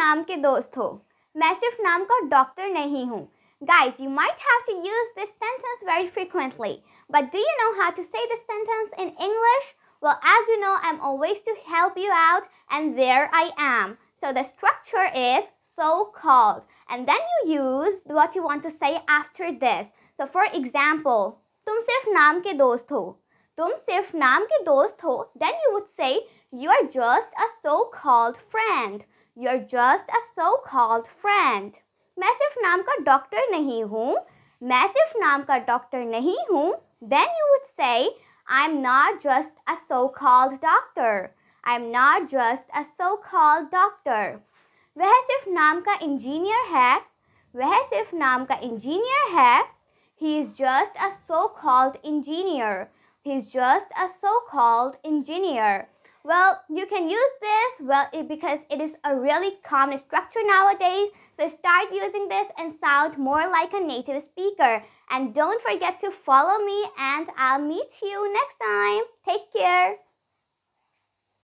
नाम के दोस्त हो, मैं सिर्फ नाम का डॉक्टर नहीं हूँ. Guys, you might have to use this sentence very frequently. But do you know how to say this sentence in English? Well, as you know, I'm always to help you out, and there I am. So the structure is so-called. And then you use what you want to say after this. So for example, तुम सिर्फ नाम के दोस्त हो. तुम सिर्फ नाम के दोस्त हो. Then you would say, you're just a so-called friend. You're just a so-called friend. मैं सिर्फ नाम का डॉक्टर नहीं हूँ. मैं सिर्फ नाम का डॉक्टर नहीं हूँ. Then you would say, I'm not just a so-called doctor. I'm not just a so-called doctor. वह सिर्फ नाम का इंजीनियर है. वह सिर्फ नाम का इंजीनियर है. He is just a so-called engineer. He's just a so-called engineer. Well, you can use this because it is a really common structure nowadays. So start using this and sound more like a native speaker. And don't forget to follow me, and I'll meet you next time. Take care.